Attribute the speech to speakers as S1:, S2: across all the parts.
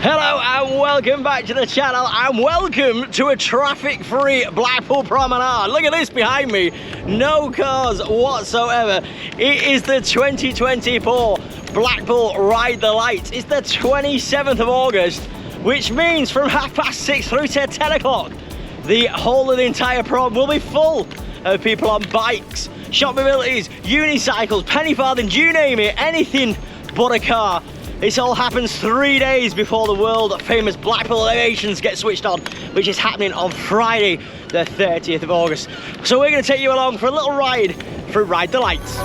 S1: Hello and welcome back to the channel and welcome to a traffic-free Blackpool promenade. Look at this behind me, no cars whatsoever. It is the 2024 Blackpool Ride the Lights. It's the 27th of August, which means from 6:30 through to 10 o'clock, the whole of the entire prom will be full of people on bikes, shop mobilities, unicycles, penny farthings, you name it, anything but a car. This all happens 3 days before the world famous Blackpool Illuminations get switched on, which is happening on Friday, the 30th of August. So we're going to take you along for a little ride through Ride the Lights.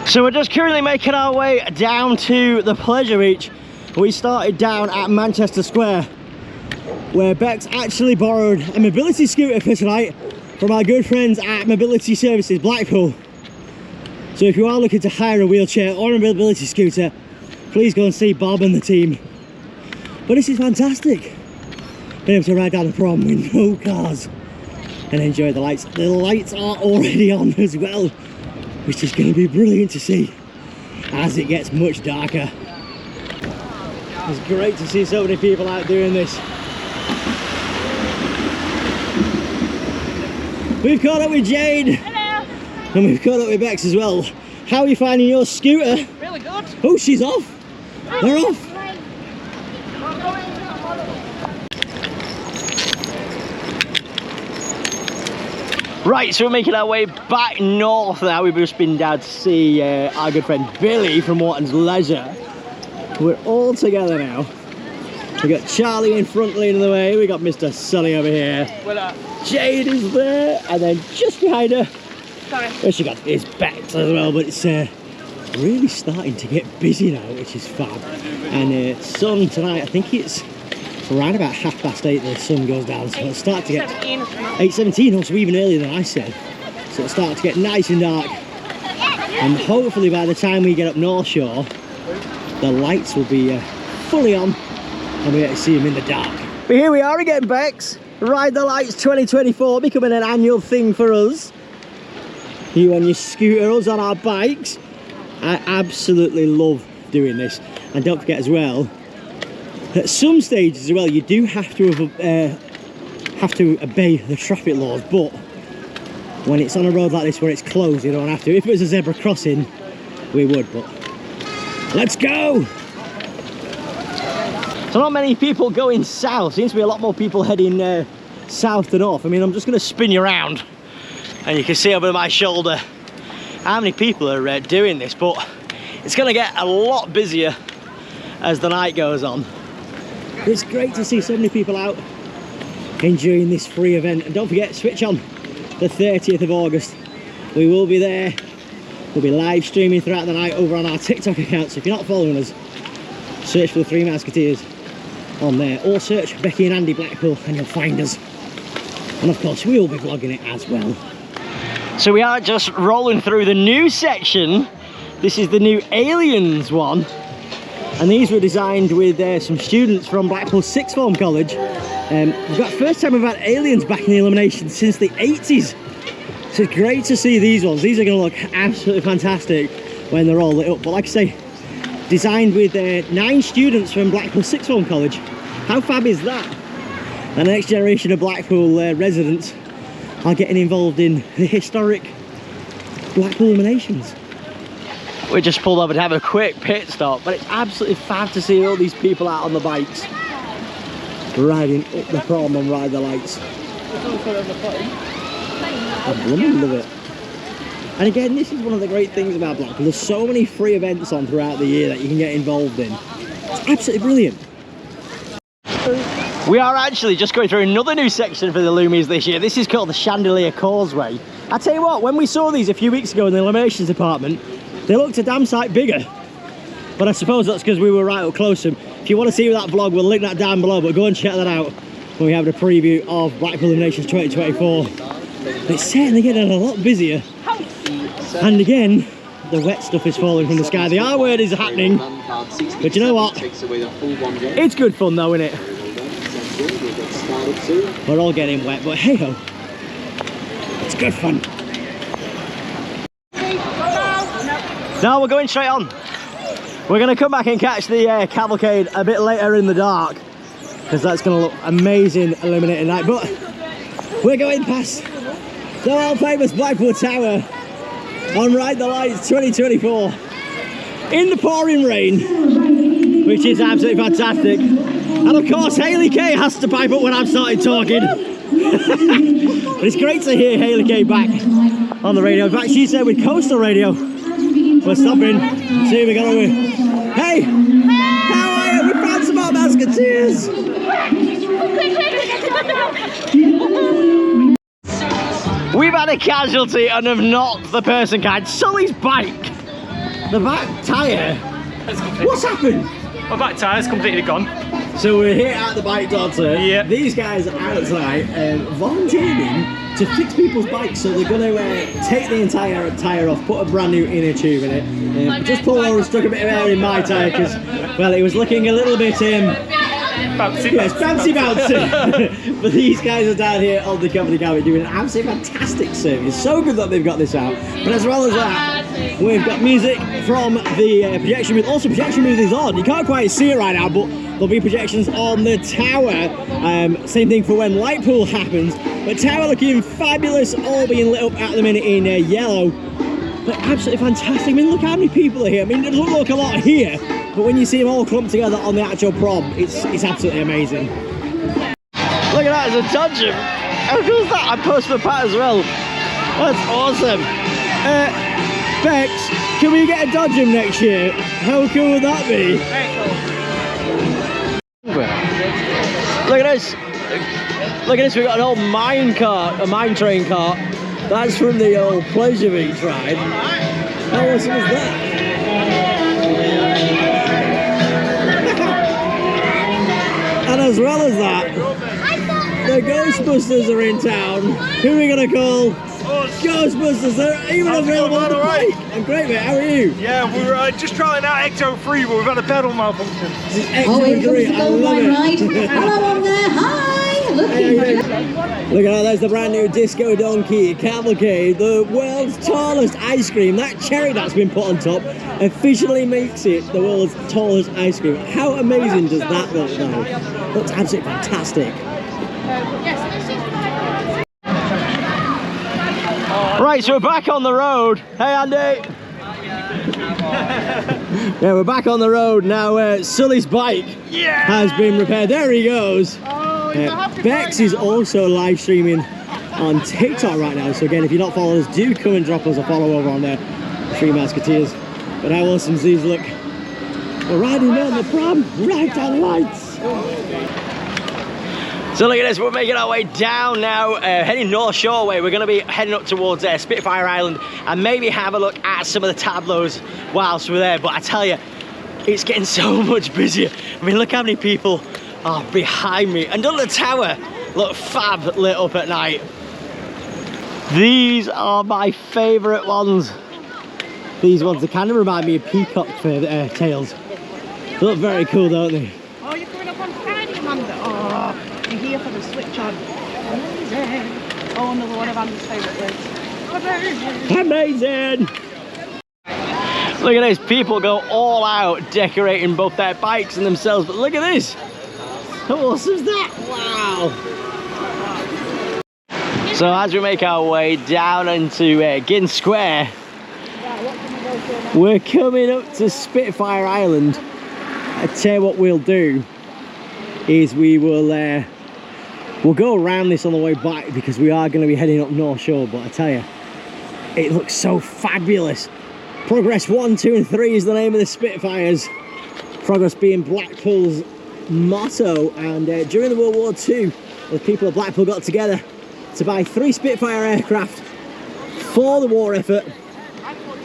S1: So we're just currently making our way down to the pleasure beach. We started down at Manchester Square, where Bex actually borrowed a mobility scooter for tonight from our good friends at Mobility Services Blackpool. So if you are looking to hire a wheelchair or a mobility scooter, please go and see Bob and the team. But this is fantastic, being able to ride down the prom with no cars and enjoy the lights. The lights are already on as well, which is going to be brilliant to see as it gets much darker. It's great to see so many people out doing this. We've caught up with Jade.
S2: Hello.
S1: And we've caught up with Bex as well. How are you finding your scooter?
S2: Really good.
S1: Oh, she's off. They're off. Right, so we're making our way back north now. We've just been down to see our good friend Billy from Wharton's Leisure. We're all together now. We got Charlie in front leading the way. We got Mr. Sunny over here. Jade is there, and then just behind her, where she got is Bex as well. But it's really starting to get busy now, which is fab. And sun tonight, I think it's around about 8:30 the sun goes down, so it'll start to get 8:17, also even earlier than I said. So it'll start to get nice and dark, and hopefully by the time we get up North Shore, the lights will be fully on and we get to see them in the dark. But here we are again, Bex. Ride the Lights 2024 becoming an annual thing for us. You on your scooter, us on our bikes. I absolutely love doing this. And don't forget as well, at some stages as well, you do have to obey the traffic laws, but when it's on a road like this where it's closed, you don't have to. If it was a zebra crossing, we would, but let's go! So not many people going south. Seems to be a lot more people heading south to north. I mean, I'm just going to spin you around and you can see over my shoulder how many people are doing this, but it's going to get a lot busier as the night goes on. It's great to see so many people out enjoying this free event. And don't forget, switch on the 30th of August. We will be there. We'll be live streaming throughout the night over on our TikTok account. So if you're not following us, search for the Three Musketeers on there, or search Becky and Andy Blackpool and you'll find us. And of course we will be vlogging it as well. So we are just rolling through the new section. This is the new Aliens one, and these were designed with some students from Blackpool Sixth Form College. We've got first time we've had aliens back in the Illuminations since the 80s. So it's great to see these ones. These are going to look absolutely fantastic when they're all lit up. But like I say, designed with 9 students from Blackpool Sixth Form College. How fab is that? And the next generation of Blackpool residents are getting involved in the historic Blackpool Illuminations. We just pulled over to have a quick pit stop, but it's absolutely fab to see all these people out on the bikes riding up the prom and Ride the Lights. I love it. And again, this is one of the great things about Blackpool. There's so many free events on throughout the year that you can get involved in. It's absolutely brilliant. We are actually just going through another new section for the Loomies this year. This is called the Chandelier Causeway. I tell you what, when we saw these a few weeks ago in the Illuminations department, they looked a damn sight bigger. But I suppose that's because we were right up close to them. If you want to see that vlog, we'll link that down below, but go and check that out when we have the preview of Blackpool Illuminations 2024. But it's certainly getting a lot busier. And again, the wet stuff is falling from the sky. The R word is happening. But you know what? It's good fun though, isn't it? We're all getting wet, but hey ho. It's good fun. Now we're going straight on. We're going to come back and catch the cavalcade a bit later in the dark, because that's going to look amazing illuminated night. But we're going past the world famous Blackpool Tower on Ride the Lights 2024 in the pouring rain, which is absolutely fantastic. And of course Hayley Kay has to pipe up when I've started talking. But it's great to hear Hayley Kay back on the radio. In fact, she said with Coastal Radio we're stopping, see if we got away. Hey! How are you? We found some more musketeers! We've had a casualty and have knocked the person kind. Sully's bike! The back tyre! What's happened?
S2: My back tyre's completely gone.
S1: So we're here at the bike doctor.
S2: Yeah.
S1: These guys are outside volunteering to fix people's bikes, so they're going to take the entire tyre off, put a brand new inner tube in it. Just pulled over and stuck a bit of air in my tyre because, well, it was looking a little bit
S2: Bouncy.
S1: yes, bouncy. But these guys are down here on the company car doing an absolutely fantastic service. So good that they've got this out. But as well as that, we've got music from the projection booth. Also, projection booth is on. You can't quite see it right now, but there'll be projections on the tower. Same thing for when Lightpool happens. But tower looking fabulous, all being lit up at the minute in yellow. But absolutely fantastic. I mean, look how many people are here. I mean, it doesn't look a lot here, but when you see them all clumped together on the actual prom, it's absolutely amazing. Look at that, it's a dodgem. How cool is that? I post my pat as well. That's awesome. Bex, can we get a dodgem next year? How cool would that be? Look at this. Look at this, we've got an old mine cart, a mine train cart. That's from the old Pleasure Beach ride. How awesome is that? And as well as that, the Ghostbusters are in town. Who are we going to call? Ghostbusters. They're even available on the bike. I'm great, mate. How are you?
S2: Yeah, we were just trying out Ecto 3, but we've had a pedal malfunction.
S1: This is Ecto 3. I love it.
S3: Hello on there. Hi. Look
S1: at that, there's the brand new Disco Donkey Cavalcade, the world's tallest ice cream. That cherry that's been put on top officially makes it the world's tallest ice cream. How amazing does that look though? Looks absolutely fantastic. Right, so we're back on the road. Hey Andy! Yeah, we're back on the road now. Sully's bike has been repaired. There he goes. Bex is also live streaming on TikTok right now, so again, if you're not following us, do come and drop us a follow over on there, Three Musketeers. But how awesome these look. We're riding on the prom, right down lights. So look at this, we're making our way down now, heading North Shore way. We're going to be heading up towards Spitfire Island and maybe have a look at some of the tableaus whilst we're there. But I tell you, it's getting so much busier. I mean, look how many people are behind me. And on the tower, look fab lit up at night. These are my favourite ones. These ones, they kind of remind me of peacock tails. They look very cool, don't they?
S4: Oh, you're coming up on Friday, Amanda. Oh, you're here for the switch on. Amazing. Oh, another one of Amanda's favourite words.
S1: Amazing! Look at this, people go all out decorating both their bikes and themselves, but look at this! How awesome is that? Wow! So as we make our way down into Ginn Square, we're coming up to Spitfire Island. I tell you what we'll do is we'll go around this on the way back because we are going to be heading up North Shore, but I tell you, it looks so fabulous. Progress 1, 2 and 3 is the name of the Spitfires. Progress being Blackpool's motto, and during the World War II, the people of Blackpool got together to buy 3 Spitfire aircraft for the war effort,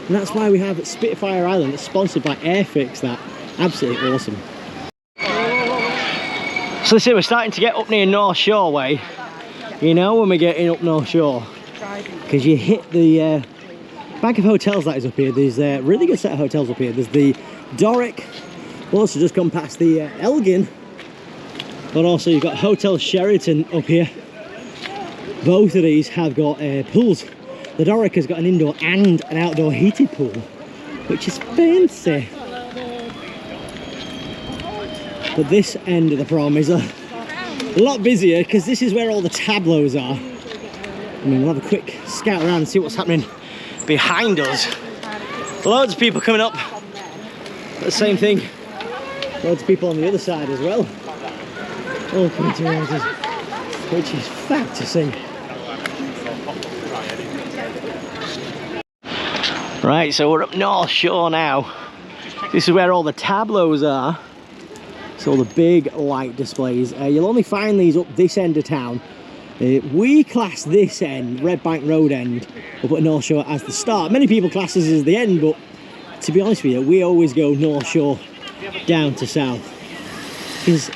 S1: and that's why we have Spitfire Island. It's sponsored by Airfix. That absolutely awesome. So see, we're starting to get up near North Shore way. You know when we're getting up North Shore, because you hit the bank of hotels that is up here. There's a really good set of hotels up here. There's the Doric. Also just gone past the Elgin, but also you've got Hotel Sheraton up here. Both of these have got pools. The Doric has got an indoor and an outdoor heated pool, which is fancy. But this end of the prom is a lot busier because this is where all the tableaus are. I mean, we'll have a quick scout around and see what's happening behind us. Loads of people coming up. The same thing. Loads of people on the other side as well. All coming towards us, which is fab to see. Right, so we're up North Shore now. This is where all the tableaus are. So all the big light displays. You'll only find these up this end of town. We class this end, Red Bank Road end, up at North Shore as the start. Many people class this as the end, but to be honest with you, we always go North Shore down to south. Because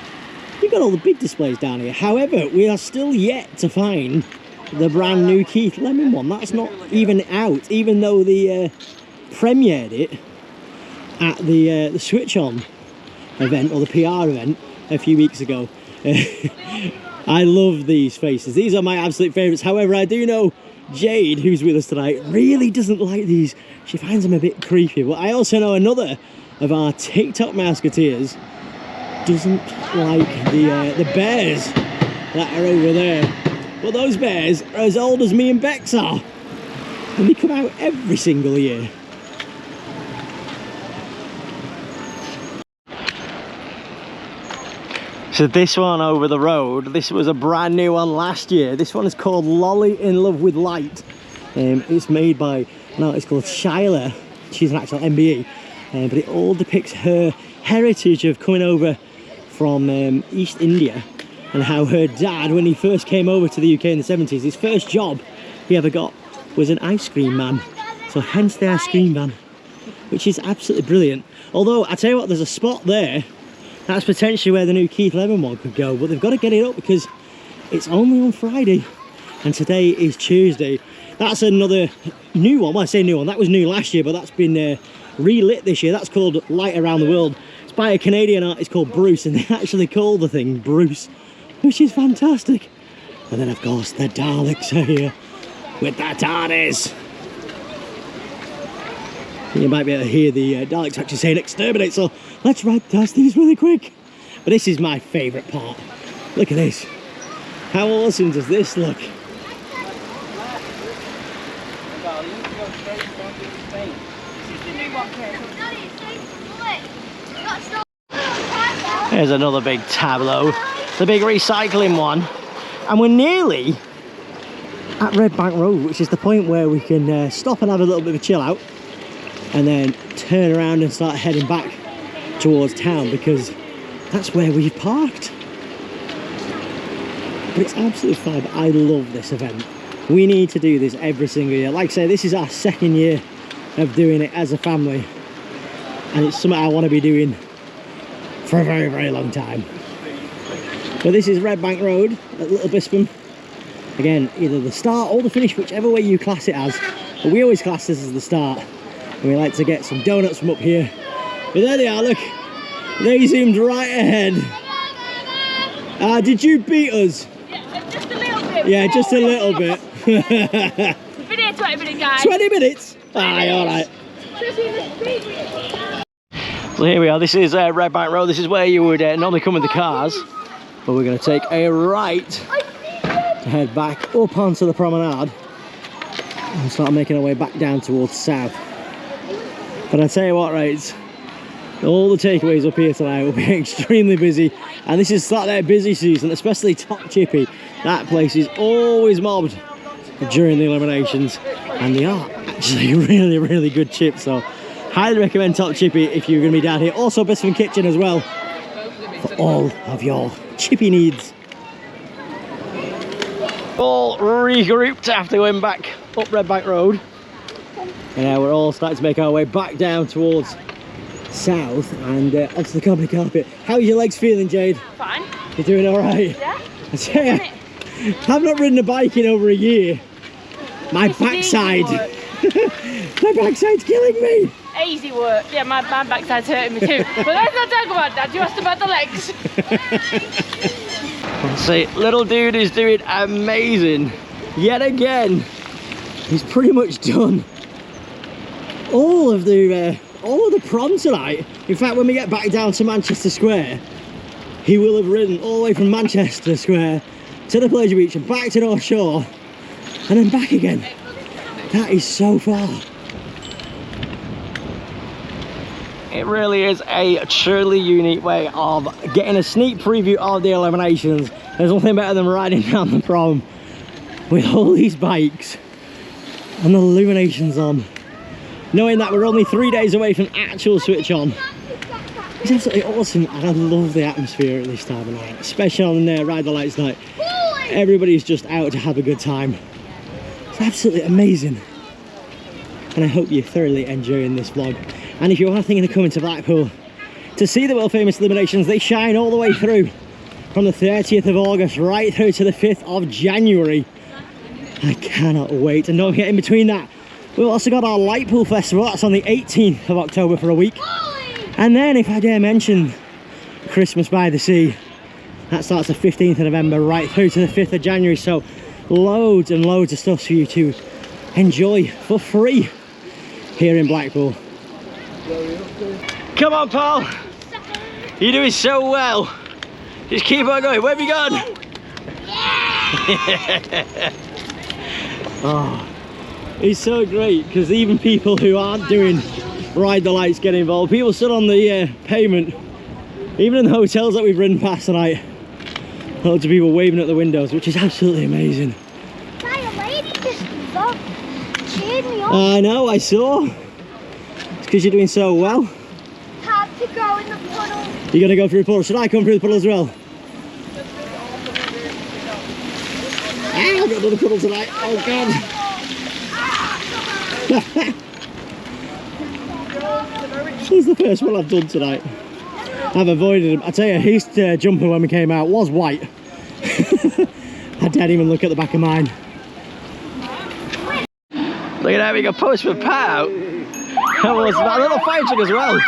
S1: you've got all the big displays down here. However, we are still yet to find the brand new Keith Lemon one. That's not even out, even though they premiered it at the Switch On event, or the PR event, a few weeks ago. I love these faces. These are my absolute favourites. However, I do know Jade, who's with us tonight, really doesn't like these. She finds them a bit creepy. But I also know another of our TikTok Mouseketeers doesn't like the bears that are over there. But those bears are as old as me and Bex are. And they come out every single year. So this one over the road, this was a brand new one last year. This one is called Lolly in Love with Light. It's made by an artist called Shyla. She's an actual MBE. But it all depicts her heritage of coming over from East India, and how her dad, when he first came over to the UK in the 70s, his first job he ever got was an ice cream man. So hence the ice cream van, which is absolutely brilliant. Although, I tell you what, there's a spot there. That's potentially where the new Keith Lemon one could go, but they've got to get it up because it's only on Friday and today is Tuesday. That's another new one. Well, I say new one, that was new last year, but that's been relit this year. That's called Light Around the World. It's by a Canadian artist called Bruce, and they actually call the thing Bruce, which is fantastic. And then of course the Daleks are here with the TARDIS. You might be able to hear the Daleks actually saying exterminate, so let's ride past these really quick. But this is my favourite part. Look at this. How awesome does this look? There's another big tableau. The big recycling one. And we're nearly at Red Bank Road, which is the point where we can stop and have a little bit of a chill out, and then turn around and start heading back towards town, because that's where we've parked. But it's absolutely fab. I love this event. We need to do this every single year. Like I say, this is our second year of doing it as a family, and it's something I want to be doing for a very, very long time. But this is Red Bank Road at Little Bisping. Again, either the start or the finish, whichever way you class it as. But we always class this as the start. And we like to get some donuts from up here. But there they are, look. They zoomed right ahead. Did you beat us?
S5: Yeah, just a little bit.
S1: Yeah, just a little bit.
S5: We've been here 20 minutes, guys.
S1: 20 minutes? Aye, alright. So here we are, this is Red Bank Road. This is where you would normally come with the cars. But we're going to take a right to head back up onto the promenade and start making our way back down towards south. But I tell you what, right, all the takeaways up here tonight will be extremely busy, and this is like their busy season, especially Top Chippy. That place is always mobbed during the eliminations, and they are actually really, really good chips. So highly recommend Top Chippy if you're going to be down here. Also Bisping Kitchen as well for all of your chippy needs. All regrouped after going back up Red Bank Road. And now we're all starting to make our way back down towards south and onto the comedy carpet. How are your legs feeling, Jade?
S5: Fine.
S1: You're doing all right?
S5: Yeah.
S1: I tell you, I've not ridden a bike in over a year. My backside. My backside's killing me.
S5: Easy work. Yeah, my backside's hurting me too. But let's not talk about that. You asked about the legs.
S1: See, little dude is doing amazing. yet again, he's pretty much done all of the prom tonight. In fact, when we get back down to Manchester Square, he will have ridden all the way from Manchester Square to the pleasure beach and back to North Shore and then back again. That is so far. It really is a truly unique way of getting a sneak preview of the Illuminations. There's nothing better than riding down the prom with all these bikes and the Illuminations on, knowing that we're only 3 days away from actual switch on. It's absolutely awesome, and I love the atmosphere at this time of night, especially on Ride the Lights night. Everybody's just out to have a good time. It's absolutely amazing, and I hope you're thoroughly enjoying this vlog. And if you are thinking of coming to Blackpool to see the world famous Illuminations, they shine all the way through from the 30th of August right through to the 5th of January. I cannot wait. And don't forget, in between that, we've also got our Lightpool Festival. That's on the 18th of October for a week. And then, if I dare mention, Christmas by the Sea. That starts the 15th of November right through to the 5th of January. So loads and loads of stuff for you to enjoy for free here in Blackpool. Come on, Paul. You're doing so well. Just keep on going. Where have you gone? Oh, it's so great because even people who aren't doing Ride the Lights get involved. People stood on the pavement, even in the hotels that we've ridden past tonight. Loads of people waving at the windows, which is absolutely amazing.
S6: A lady just cheered me on.
S1: I know, I saw. It's because you're doing so well.
S6: Have to go in the puddle.
S1: You're gonna go through the puddle. Should I come through the puddle as well? I've got another puddle tonight. Oh god. This is the first one I've done tonight. I've avoided him. I tell you, his jumper when we came out was white. I didn't even look at the back of mine. Look at that, we got Postman Pat out. That was a little fire truck as well.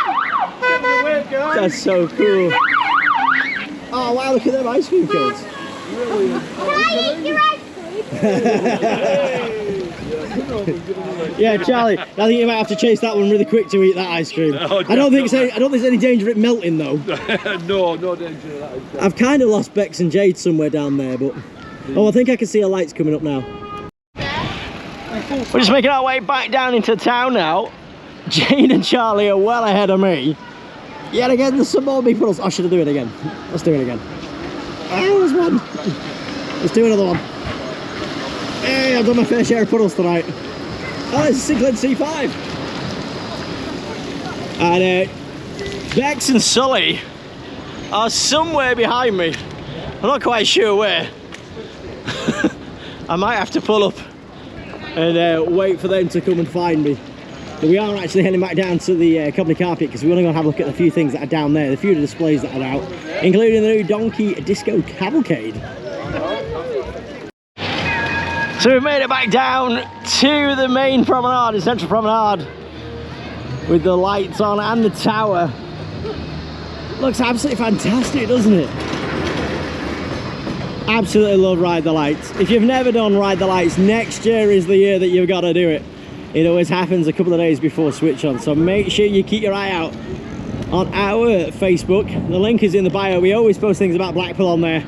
S1: That's so cool. Oh wow, look at them ice cream cones.
S6: Can I eat your ice cream?
S1: Yeah, Charlie, I think you might have to chase that one really quick to eat that ice cream.
S2: Oh,
S1: I don't think there's any danger of it melting though.
S2: No danger of that.
S1: I've kind of lost Bex and Jade somewhere down there, but oh, I think I can see our lights coming up now. We're just making our way back down into town now. Jane and Charlie are well ahead of me. Yet again, there's some more big puddles. Oh, should I do it again? Let's do it again. Oh, there's one. Let's do another one. Hey, I've done my fair share of puddles tonight. Oh, it's a Sinclair C5. And Bex and Sully are somewhere behind me. I'm not quite sure where. I might have to pull up and wait for them to come and find me. But we are actually heading back down to the company carpet because we're going to go and have a look at a few things that are down there, the few of the displays that are out, including the new Donkey Disco Cavalcade. So we've made it back down to the main promenade, the central promenade, with the lights on and the tower. Looks absolutely fantastic, doesn't it? Absolutely love Ride the Lights. If you've never done Ride the Lights, next year is the year that you've got to do it. It always happens a couple of days before switch on, so make sure you keep your eye out on our Facebook. The link is in the bio. We always post things about Blackpool on there,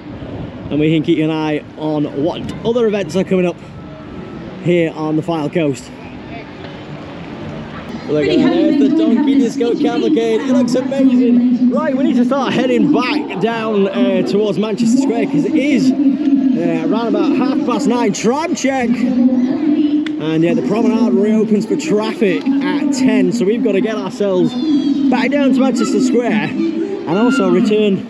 S1: and we can keep an eye on what other events are coming up here on the Fylde Coast. Look at that, there's the Donkey Disco Cavalcade. It looks amazing. Right, we need to start heading back down towards Manchester Square because it is around about 9:30 tram check. And yeah, the promenade reopens for traffic at 10, so we've got to get ourselves back down to Manchester Square and also return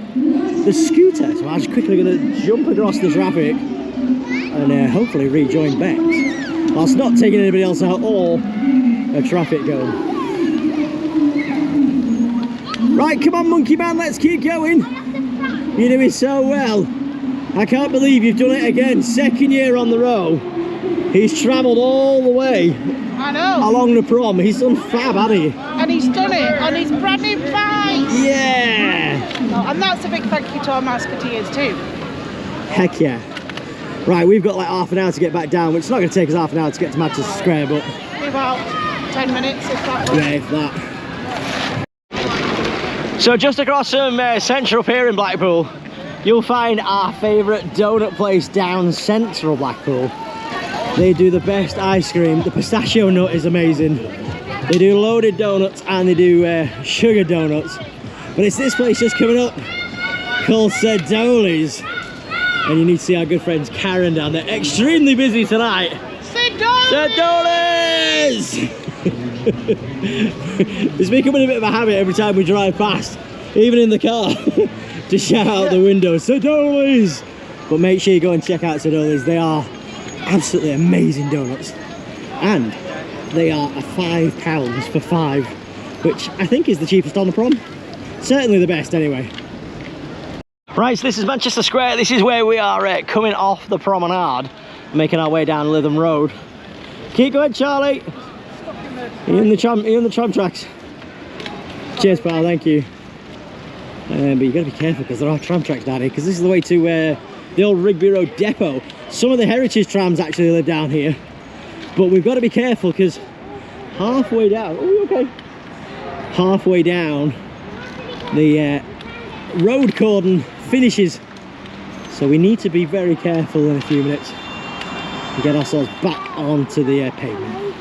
S1: the scooter. So I'm just quickly going to jump across the traffic and hopefully rejoin Bex, whilst not taking anybody else out or traffic going. Right, come on Monkey Man, let's keep going. You're doing so well. I can't believe you've done it again, second year on the row. He's travelled all the way along the prom. He's done fab, hasn't he?
S4: And he's done it on his brand new bike.
S1: Yeah!
S4: And that's a big thank you to our Musketeers too.
S1: Heck yeah. Right, we've got like half an hour to get back down, which is not going to take us half an hour to get to Manchester Square, but
S4: About 10 minutes, if that.
S1: yeah, if that. So just across from Central here in Blackpool, you'll find our favourite donut place down Central Blackpool. They do the best ice cream. The pistachio nut is amazing. They do loaded donuts and they do sugar donuts. But it's this place just coming up called Sir Dolly's. And you need to see our good friends Karen down there. Extremely busy tonight.
S4: Sir Dolly!
S1: Sir Dolly's! It's becoming a bit of a habit every time we drive past, even in the car, to shout out the window, Sir Dolly's! But make sure you go and check out Sir Dolly's. They are absolutely amazing donuts. And they are £5 for 5, which I think is the cheapest on the prom. Certainly the best anyway. Right, so this is Manchester Square. This is where we are coming off the promenade, making our way down Lytham Road. Keep going, Charlie. You're in the tram tracks. Cheers, pal. Thank you. But you got to be careful because there are tram tracks down here. Because this is the way to the old Rigby Road depot. Some of the heritage trams actually live down here, but we've got to be careful because halfway down. Oh, okay. Halfway down, the road cordon finishes, so we need to be very careful in a few minutes to get ourselves back onto the pavement.